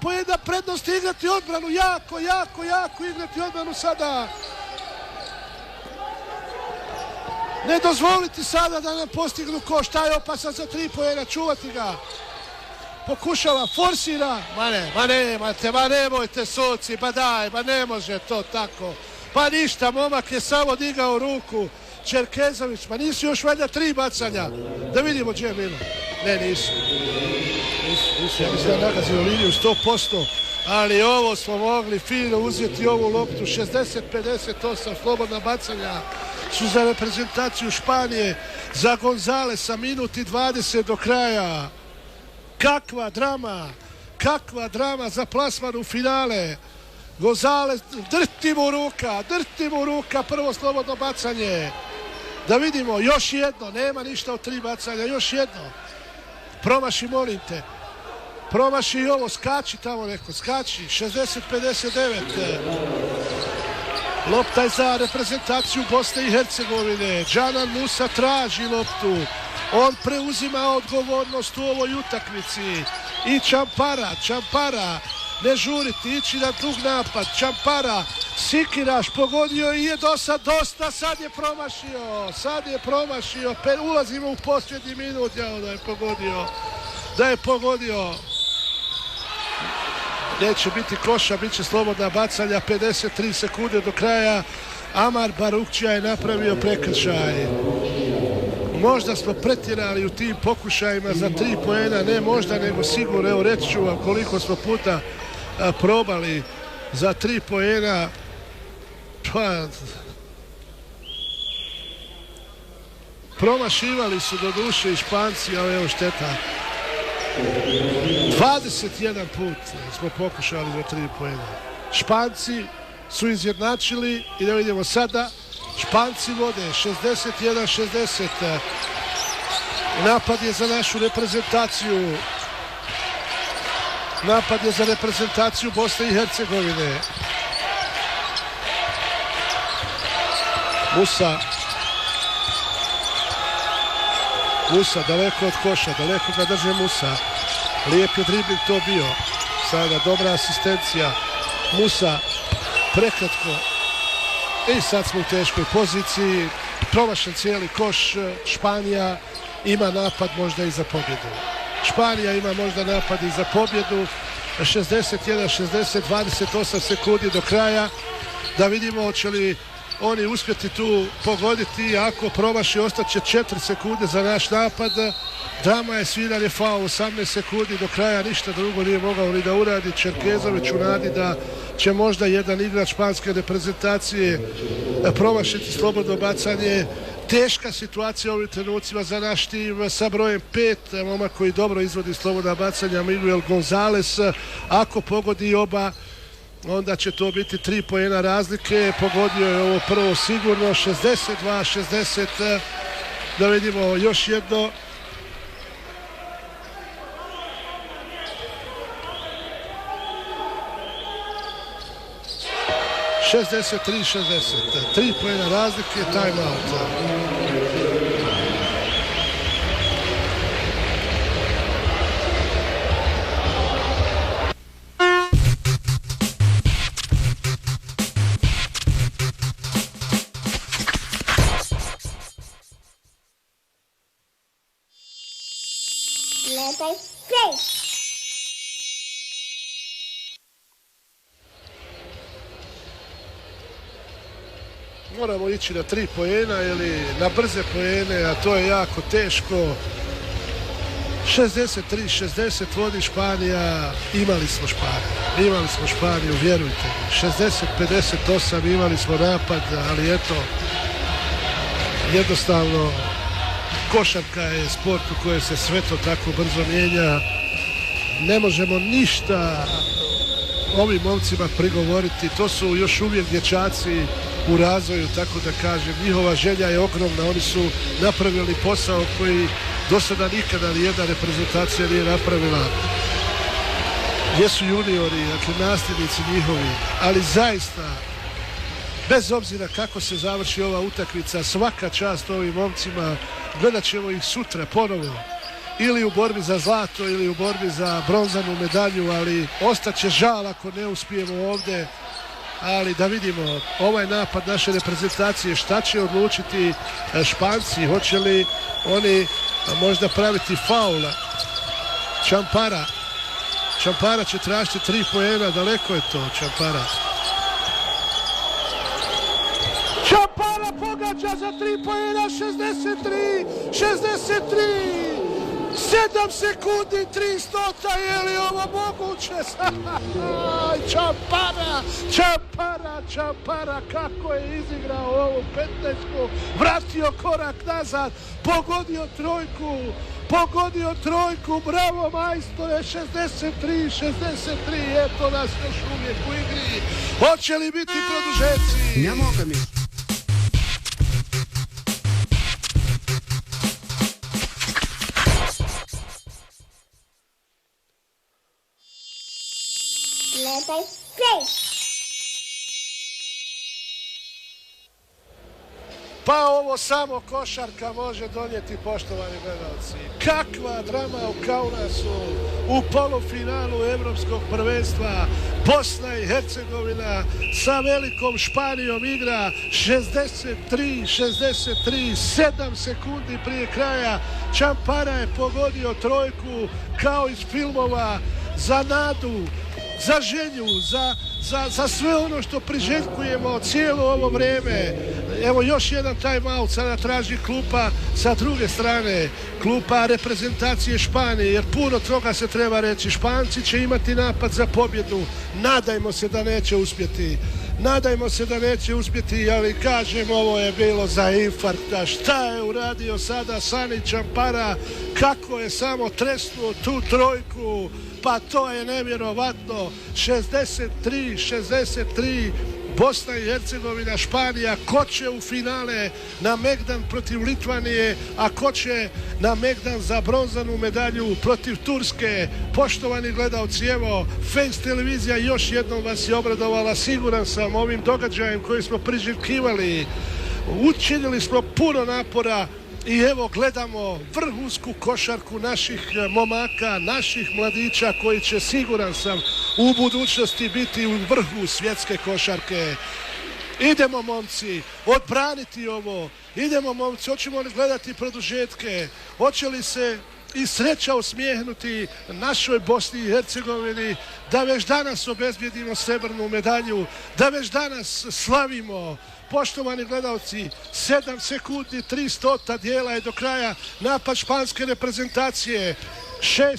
poena prednosti, igrati odbranu, jako igrati odbranu sada. Ne dozvoliti sada da nam postignu koš, taj je opasan za 3 poena, čuvati ga. Pokušava, forsira, ma nemojte suci, pa daj, ma ne može to tako. Pa ništa, momak je samo digao ruku. Čerkezović, pa nisu još valjda 3 bacanja. Da vidimo gdje je bilo. Ne, nisu. Ja mislim da nagazio liniju 100%, ali ovo smo mogli fino uzeti ovu loptu. 60-58 slobodna bacanja su za reprezentaciju Španije, za Gonzalesa, minut i 20 do kraja. Kakva drama za plasman u finale. Gonzales, drti mu ruka, prvo slobodno bacanje. Da vidimo, još jedno, nema ništa od 3 bacanja, još jedno. Promaši, molim te. Promaši i ovo, skači tamo neko, skači. 60-59. Lopta je za reprezentaciju Bosne i Hercegovine. Džanan Musa traži loptu. On preuzima odgovornost u ovoj utakmici. I Čampara. Ne žuriti, ići na dug napad. Čampara, Sikiraš pogodio i je dosta, sad je promašio. Ulazimo u posljednji minut, da je pogodio. Neće biti koša, bit će slobodna bacanja, 53 sekunde do kraja. Amar Barukčija je napravio prekršaj. Možda smo pretjerali u tim pokušajima za 3 poena, ne možda nego sigurno, evo reći ću vam koliko smo puta probali za 3 poena. Pa, promašivali su do duše i Španci, ali evo šteta. 21 put smo pokušali za 3 poena. Španci su izjednačili i da vidimo sada. Španci vode 61-60. Napad je za našu reprezentaciju. Napad je za reprezentaciju Bosne i Hercegovine. Musa daleko od koša, daleko ga drže Musa. Lijep je dribling to bio. Sada dobra asistencija. Musa prekratko. I sad smo u teškoj poziciji. Promašen cijeli koš. Španija ima napad možda i za pobjedu. 61-60, 28 sekundi do kraja. Da vidimo hoće li oni uspjeti tu pogoditi. Ako promaši, ostaće 4 sekunde za naš napad. Drama je sviranje faul, 18 sekundi do kraja, ništa drugo nije mogao ni da uradi. Čerkezović u nadi da će možda jedan igrač španske reprezentacije promašiti slobodno bacanje. Teška situacija u ovim trenucima za naš tim sa brojem 5, momak koji dobro izvodi slobodna bacanja, Miguel Gonzales. Ako pogodi oba, onda će to biti 3 poena razlike. Pogodio je ovo prvo sigurno, 62-60. Da vidimo još jedno. ...63-60. 3 poena razlike, time out. Moramo ići na 3 poena ili na brze poene, a to je jako teško. 63-60 vodi Španija. Imali smo Španiju, vjerujte mi. 60-58 imali smo napad, ali eto, jednostavno košarka je sport u kojem se sve to tako brzo mijenja. Ne možemo ništa ovim momcima prigovoriti, to su još uvijek dječaci u razvoju, tako da kažem, njihova želja je ogromna, oni su napravili posao koji do sada nikada nijedna reprezentacija nije napravila. Jesu juniori, dakle nasljednici njihovi, ali zaista, bez obzira kako se završi ova utakmica, svaka čast ovim momcima, gledat ćemo ih sutra ponovo. ili u borbi za zlato ili u borbi za bronzanu medalju, ali ostaće žal ako ne uspijemo ovdje. Ali da vidimo ovaj napad naše reprezentacije, šta će odlučiti Španci, hoće li oni možda praviti faula. Čampara će tražiti 3 poena, daleko je to Čampara. Čampara pogađa za 3 poena, 63. 7 sekundi, 300, je li ovo moguće? Čampara, kako je izigrao ovu 15-ku, vratio korak nazad, pogodio trojku, bravo majstore, 63, eto nas još uvijek u igri. Hoće li biti produžeci? Няма ми. Gledaj play. Pa ovo samo košarka može donijeti, poštovani gledalci. Kakva drama u Kaunasu u polufinalu Europskog prvenstva. Bosna i Hercegovina sa velikom Španijom igra 63, 7 sekundi prije kraja. Čampara je pogodio trojku kao iz filmova, za nadu, za želju, za sve ono što priželjkujemo cijelo ovo vrijeme. Evo još jedan time out, sada traži klupa sa druge strane, klupa reprezentacije Španije, jer puno toga se treba reći. Španci će imati napad za pobjedu, nadajmo se da neće uspjeti, ali kažem, ovo je bilo za infarkta. Šta je uradio sada Sani Čampara, kako je samo tresnuo tu trojku, pa to je nevjerovatno. 63, Bosna i Hercegovina, Španija. Ko će u finale na Megdan protiv Litvanije, a ko će na Megdan za bronzanu medalju protiv Turske? Poštovani gledalci, evo, Face televizija još jednom vas je obradovala, siguran sam, ovim događajem koji smo priželjkivali. Učinili smo puno napora i evo gledamo vrhunsku košarku naših momaka, naših mladića koji će, siguran sam, u budućnosti biti u vrhu svjetske košarke. Idemo momci, odbraniti ovo, idemo momci, hoćemo li gledati produžetke, hoće li se i sreća usmijehnuti našoj Bosni i Hercegovini, da već danas obezbijedimo srebrnu medalju, da već danas slavimo. Poštovani gledalci, 7 sekundi, 300 dijela je do kraja napad španske reprezentacije. 6